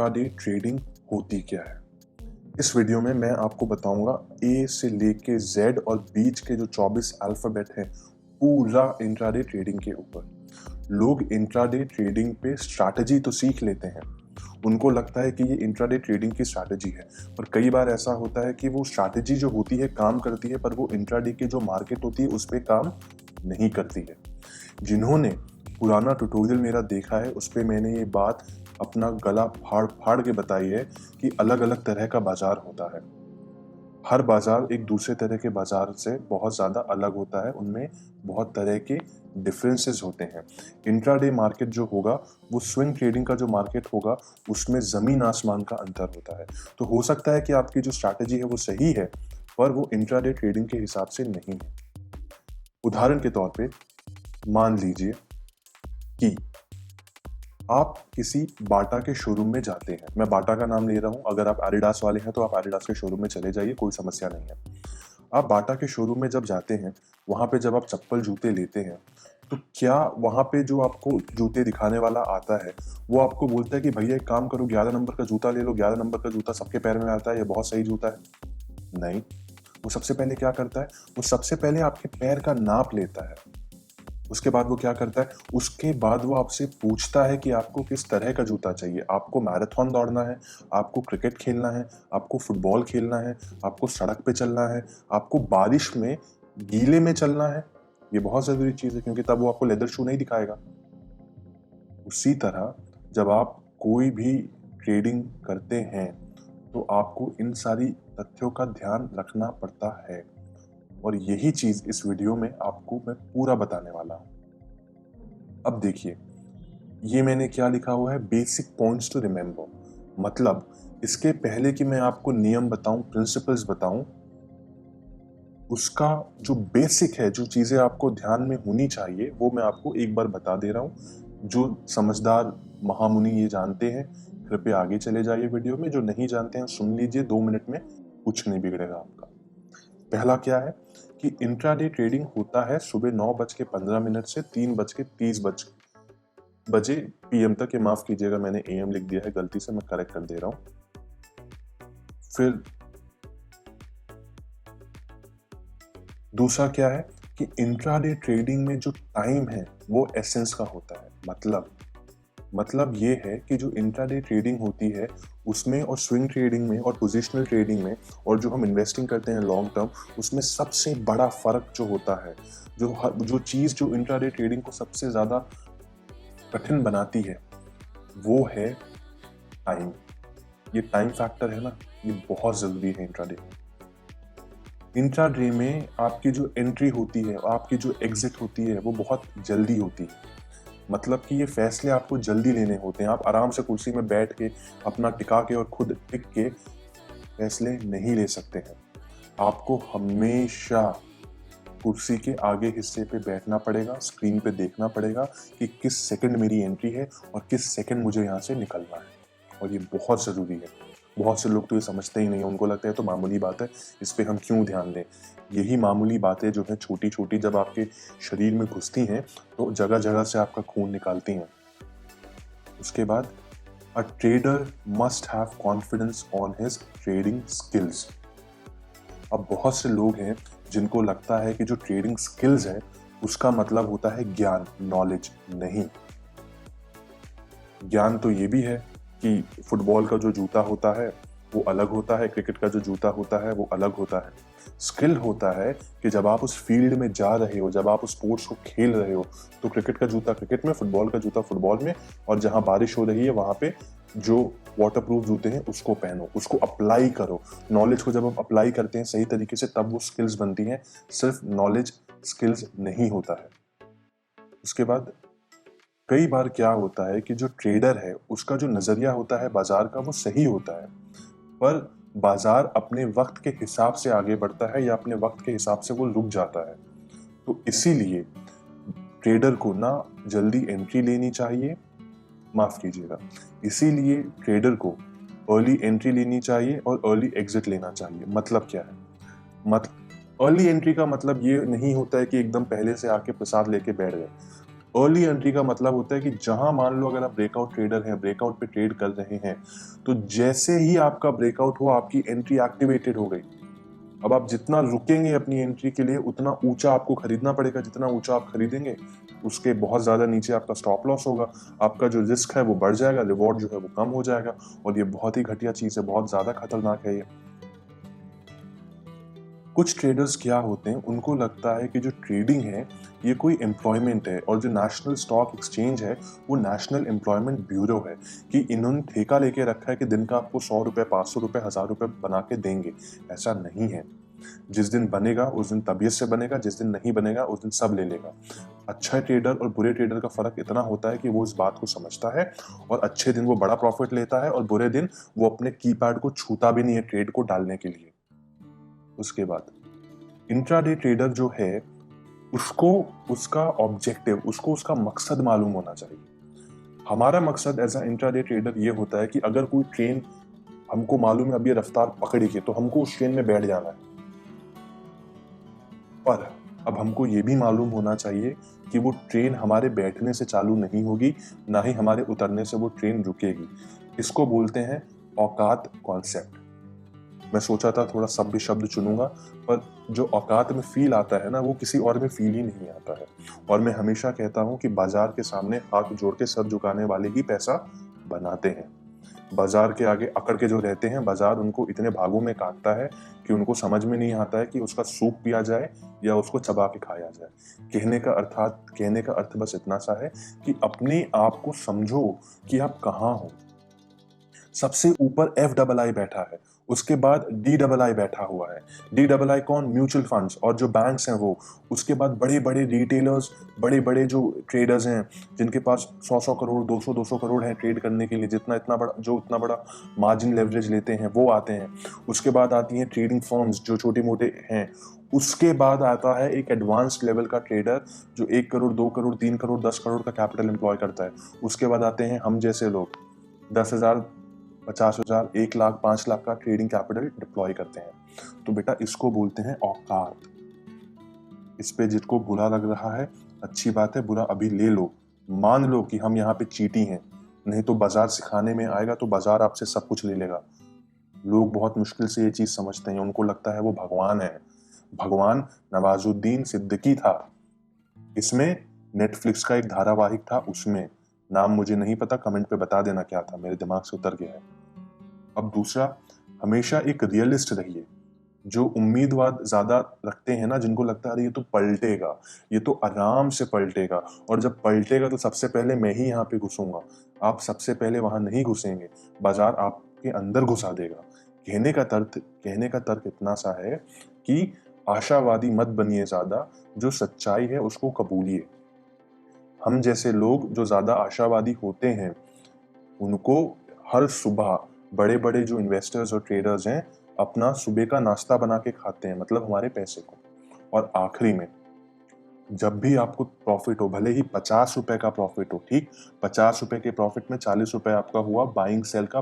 Intraday trading होती क्या है। इस वीडियो में मैं आपको बताऊंगा ए से लेके जेड और बीच के जो 24 अल्फाबेट हैं पूरा इंट्राडे ट्रेडिंग के ऊपर। लोग इंट्राडे ट्रेडिंग पे स्ट्रैटेजी तो सीख लेते हैं, उनको लगता है कि ये इंट्राडे ट्रेडिंग की स्ट्रैटेजी है, पर कई बार ऐसा होता है कि वो स्ट्रैटेजी जो होती है काम करती है, पर वो इंट्राडे की जो मार्केट होती है उस पर काम नहीं करती है। जिन्होंने पुराना ट्यूटोरियल मेरा देखा है उस पर मैंने ये बात अपना गला फाड़ फाड़ के बताई है कि अलग अलग तरह का बाजार होता है। हर बाजार एक दूसरे तरह के बाजार से बहुत ज़्यादा अलग होता है, उनमें बहुत तरह के डिफरेंसेस होते हैं। इंट्राडे मार्केट जो होगा वो स्विंग ट्रेडिंग का जो मार्केट होगा उसमें ज़मीन आसमान का अंतर होता है। तो हो सकता है कि आपकी जो स्ट्रैटेजी है वो सही है, पर वो इंट्राडे ट्रेडिंग के हिसाब से नहीं है। उदाहरण के तौर पे मान लीजिए कि आप किसी बाटा के शोरूम में जाते हैं। मैं बाटा का नाम ले रहा हूं, अगर आप एडिडास वाले हैं तो आप एडिडास के शोरूम में चले जाइए, कोई समस्या नहीं है। आप बाटा के शोरूम में जब जाते हैं, वहां पे जब आप चप्पल जूते लेते हैं, तो क्या वहां पे जो आपको जूते दिखाने वाला आता है वो आपको बोलता है कि भैया एक काम करो, 11 नंबर का जूता ले लो, 11 नंबर का जूता सबके पैर में आता है, ये बहुत सही जूता है? नहीं। वो सबसे पहले क्या करता है, वो सबसे पहले आपके पैर का नाप लेता है। उसके बाद वो क्या करता है, उसके बाद वो आपसे पूछता है कि आपको किस तरह का जूता चाहिए। आपको मैराथन दौड़ना है, आपको क्रिकेट खेलना है, आपको फुटबॉल खेलना है, आपको सड़क पे चलना है, आपको बारिश में गीले में चलना है। ये बहुत ज़रूरी चीज़ है, क्योंकि तब वो आपको लेदर शू नहीं दिखाएगा। उसी तरह जब आप कोई भी ट्रेडिंग करते हैं तो आपको इन सारी तथ्यों का ध्यान रखना पड़ता है, और यही चीज इस वीडियो में आपको मैं पूरा बताने वाला हूं। अब देखिए, ये मैंने क्या लिखा हुआ है, बेसिक पॉइंट्स टू रिमेंबर। मतलब इसके पहले कि मैं आपको नियम बताऊं, प्रिंसिपल्स बताऊं, उसका जो बेसिक है, जो चीजें आपको ध्यान में होनी चाहिए, वो मैं आपको एक बार बता दे रहा हूं। जो समझदार महामुनि ये जानते हैं, कृपया आगे चले जाइए वीडियो में। जो नहीं जानते हैं सुन लीजिए, 2 मिनट में कुछ नहीं बिगड़ेगा आपका। पहला क्या है कि इंट्राडे ट्रेडिंग होता है सुबह 9:15 से 3:30 बजे पीएम तक। ये माफ कीजिएगा, मैंने एएम लिख दिया है गलती से, मैं करेक्ट कर दे रहा हूं। फिर दूसरा क्या है कि इंट्राडे ट्रेडिंग में जो टाइम है वो एसेंस का होता है। मतलब ये है कि जो इंट्राडे ट्रेडिंग होती है उसमें, और स्विंग ट्रेडिंग में, और पोजिशनल ट्रेडिंग में, और जो हम इन्वेस्टिंग करते हैं लॉन्ग टर्म, उसमें सबसे बड़ा फर्क जो होता है, जो चीज़ जो इंट्राडे ट्रेडिंग को सबसे ज़्यादा कठिन बनाती है, वो है टाइम। ये टाइम फैक्टर है ना, ये बहुत ज़रूरी है इंट्राडे में आपकी जो एंट्री होती है, आपकी जो एग्जिट होती है, वो बहुत जल्दी होती है। मतलब कि ये फैसले आपको जल्दी लेने होते हैं। आप आराम से कुर्सी में बैठ के अपना टिका के और खुद टिक के फैसले नहीं ले सकते हैं। आपको हमेशा कुर्सी के आगे हिस्से पे बैठना पड़ेगा, स्क्रीन पे देखना पड़ेगा कि किस सेकंड मेरी एंट्री है और किस सेकंड मुझे यहाँ से निकलना है, और ये बहुत ज़रूरी है। बहुत से लोग तो ये समझते ही नहीं, उनको लगता है तो मामूली बात है, इस पे हम क्यों ध्यान दें। यही मामूली बातें जो हैं छोटी छोटी, जब आपके शरीर में घुसती हैं तो जगह जगह से आपका खून निकालती हैं। उसके बाद a trader must have confidence on his trading skills. अब बहुत से लोग हैं जिनको लगता है कि जो ट्रेडिंग स्किल्स है उसका मतलब होता है ज्ञान, नॉलेज। नहीं, ज्ञान तो ये भी है कि फुटबॉल का जो जूता होता है वो अलग होता है, क्रिकेट का जो जूता होता है वो अलग होता है। स्किल होता है कि जब आप उस फील्ड में जा रहे हो, जब आप उस स्पोर्ट्स को खेल रहे हो, तो क्रिकेट का जूता क्रिकेट में, फुटबॉल का जूता फुटबॉल में, और जहां बारिश हो रही है वहां पे जो वाटरप्रूफ जूते हैं उसको पहनो, उसको अप्लाई करो। नॉलेज को जब आप अप्लाई करते हैं सही तरीके से, तब वो स्किल्स बनती हैं। सिर्फ नॉलेज स्किल्स नहीं होता है। उसके बाद कई बार क्या होता है कि जो ट्रेडर है उसका जो नजरिया होता है बाजार का वो सही होता है, पर बाजार अपने वक्त के हिसाब से आगे बढ़ता है या अपने वक्त के हिसाब से वो रुक जाता है। तो इसीलिए ट्रेडर को ना जल्दी एंट्री लेनी चाहिए, माफ कीजिएगा, इसीलिए ट्रेडर को अर्ली एंट्री लेनी चाहिए और अर्ली एग्जिट लेना चाहिए। मतलब क्या है, मतलब अर्ली एंट्री का मतलब ये नहीं होता है कि एकदम पहले से आके प्रसाद लेके बैठ गए। अर्ली एंट्री का मतलब होता है कि जहां मान लो अगर आप ब्रेकआउट ट्रेडर हैं, ब्रेकआउट पे ट्रेड कर रहे हैं, तो जैसे ही आपका ब्रेकआउट हुआ आपकी एंट्री एक्टिवेटेड हो गई। अब आप जितना रुकेंगे अपनी एंट्री के लिए उतना ऊंचा आपको खरीदना पड़ेगा। जितना ऊंचा आप खरीदेंगे उसके बहुत ज्यादा नीचे आपका स्टॉप लॉस होगा। आपका जो रिस्क है वो बढ़ जाएगा, रिवॉर्ड जो है वो कम हो जाएगा। और ये बहुत ही घटिया चीज है, बहुत ज्यादा खतरनाक है ये। कुछ ट्रेडर्स क्या होते हैं, उनको लगता है कि जो ट्रेडिंग है ये कोई एम्प्लॉयमेंट है, और जो नेशनल स्टॉक एक्सचेंज है वो नेशनल एम्प्लॉयमेंट ब्यूरो है, कि इन्होंने ठेका लेके रखा है कि दिन का आपको 100 रुपए, 500 रुपए, 1000 रुपए बना के देंगे। ऐसा नहीं है। जिस दिन बनेगा उस दिन तबीयत से बनेगा, जिस दिन नहीं बनेगा उस दिन सब ले लेगा। अच्छा ट्रेडर और बुरे ट्रेडर का फर्क इतना होता है कि वो इस बात को समझता है, और अच्छे दिन वो बड़ा प्रॉफिट लेता है और बुरे दिन वो अपने कीपैड को छूता भी नहीं है ट्रेड को डालने के लिए। उसके बाद इंट्राडे ट्रेडर जो है उसको उसका ऑब्जेक्टिव, उसको उसका मकसद मालूम होना चाहिए। हमारा मकसद एज अ इंट्राडे ट्रेडर ये होता है कि अगर कोई ट्रेन हमको मालूम है अब ये रफ्तार पकड़ेगी तो हमको उस ट्रेन में बैठ जाना है। पर अब हमको ये भी मालूम होना चाहिए कि वो ट्रेन हमारे बैठने से चालू नहीं होगी, ना ही हमारे उतरने से वो ट्रेन रुकेगी। इसको बोलते हैं औकात कॉन्सेप्ट। मैं सोचा था थोड़ा सभ्य शब्द चुनूंगा, पर जो औकात में फील आता है ना वो किसी और में फील ही नहीं आता है। और मैं हमेशा कहता हूं कि बाजार के सामने हाथ जोड़ के सर झुकाने वाले ही पैसा बनाते हैं। बाजार के आगे अकड़ के जो रहते हैं, बाजार उनको इतने भागों में काटता है कि उनको समझ में नहीं आता है कि उसका सूप पिया जाए या उसको चबा के खाया जाए। कहने का अर्थ बस इतना सा है कि अपने आप को समझो कि आप कहाँ हो। सबसे ऊपर FII बैठा है, उसके बाद DII बैठा हुआ है। DII कौन? म्यूचुअल फंड्स और जो बैंक्स हैं वो। उसके बाद बड़े बड़े रिटेलर्स, बड़े बड़े जो ट्रेडर्स हैं जिनके पास 100 करोड़, 200 करोड़ है ट्रेड करने के लिए, इतना बड़ा मार्जिन लेवरेज लेते हैं वो आते हैं। उसके बाद आती हैं ट्रेडिंग फर्म्स जो छोटे मोटे हैं। उसके बाद आता है एक एडवांस्ड लेवल का ट्रेडर जो 1 करोड़, 2 करोड़, 3 करोड़, 10 करोड़ का कैपिटल एम्प्लॉय करता है। उसके बाद आते हैं हम जैसे लोग, 10,000, 50,000, 1 लाख, 5 लाख का ट्रेडिंग कैपिटल डिप्लॉय करते हैं। तो बेटा इसको बोलते हैं औकात। इस पे जिसको बुरा लग रहा है, अच्छी बात है, बुरा अभी ले लो। मान लो कि हम यहाँ पे चीटी हैं, नहीं तो बाजार सिखाने में आएगा तो बाजार आपसे सब कुछ ले लेगा। लोग बहुत मुश्किल से ये चीज समझते हैं, उनको लगता है वो भगवान है। भगवान नवाजुद्दीन सिद्दीकी था। इसमें नेटफ्लिक्स का एक धारावाहिक था, उसमें नाम मुझे नहीं पता, कमेंट पे बता देना क्या था, मेरे दिमाग से उतर गया है। अब दूसरा, हमेशा एक रियलिस्ट रहिए। जो उम्मीदवाद ज्यादा रखते हैं ना, जिनको लगता है अरे ये तो पलटेगा, ये तो आराम से पलटेगा, और जब पलटेगा तो सबसे पहले मैं ही यहाँ पे घुसूंगा। आप सबसे पहले वहां नहीं घुसेंगे, बाजार आपके अंदर घुसा देगा। कहने का तर्क इतना सा है कि आशावादी मत बनिए ज्यादा, जो सच्चाई है उसको कबूलिए। हम जैसे लोग जो ज्यादा आशावादी होते हैं उनको हर सुबह बड़े बड़े जो इन्वेस्टर्स और ट्रेडर्स हैं अपना सुबह का नाश्ता बना के खाते हैं, मतलब हमारे पैसे को। और आखिरी में जब भी आपको प्रॉफिट हो, भले ही 50 रुपए का प्रॉफिट हो, ठीक, 50 रुपए के प्रॉफिट में 40 रुपए आपका हुआ बाइंग सेल का,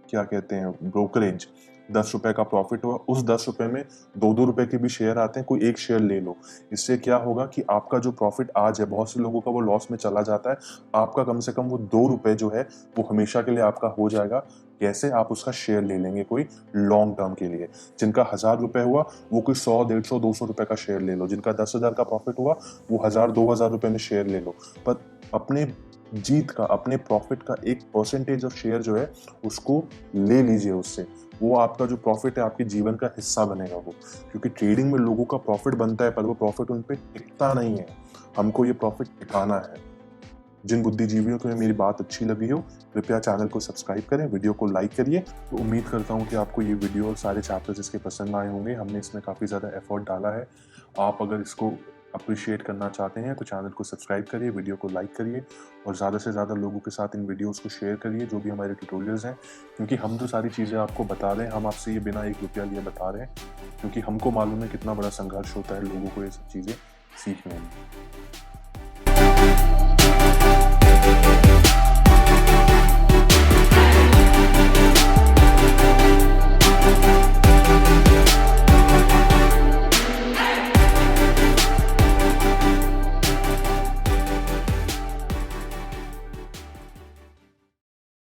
क्या कहते हैं, ब्रोकरेज। 10 रुपए का प्रॉफिट हुआ, उस 10 रुपए में 2-2 रुपए के भी शेयर आते हैं, कोई एक शेयर ले लो। इससे क्या होगा कि आपका जो प्रॉफिट आज है, बहुत से लोगों का वो लॉस में चला जाता है, आपका कम से कम वो 2 रुपए जो है वो हमेशा के लिए आपका हो जाएगा। कैसे? आप उसका शेयर ले लेंगे कोई लॉन्ग टर्म के लिए। जिनका 1000 रुपए हुआ वो कोई 100, 150, 200 रुपए का शेयर ले लो। जिनका 10,000 का प्रॉफिट हुआ वो 1000, 2000 रुपए में शेयर ले लो। पर अपने जीत का, अपने प्रॉफिट का एक परसेंटेज ऑफ शेयर जो है उसको ले लीजिए उससे। वो आपका जो प्रॉफिट है आपके जीवन का हिस्सा बनेगा वो। क्योंकि ट्रेडिंग में लोगों का प्रॉफिट बनता है पर वो प्रॉफिट उन पे टिकता नहीं है। हमको ये प्रॉफिट टिकाना है। जिन बुद्धिजीवियों को मेरी बात अच्छी लगी हो कृपया चैनल को सब्सक्राइब करें, वीडियो को लाइक करिए। तो उम्मीद करता हूँ कि आपको ये वीडियो और सारे चैप्टर्स इसके पसंद आए होंगे। हमने इसमें काफ़ी ज़्यादा एफर्ट डाला है। आप अगर इसको अप्रिशिएट करना चाहते हैं तो चैनल को सब्सक्राइब करिए, वीडियो को लाइक करिए और ज़्यादा से ज़्यादा लोगों के साथ इन वीडियोस को शेयर करिए जो भी हमारे ट्यूटोरियल्स हैं। क्योंकि हम जो सारी चीज़ें आपको बता रहे हैं, हम आपसे ये बिना 1 रुपया लिए बता रहे हैं, क्योंकि हमको मालूम है कितना बड़ा संघर्ष होता है लोगों को ये सब चीज़ें सीखने में।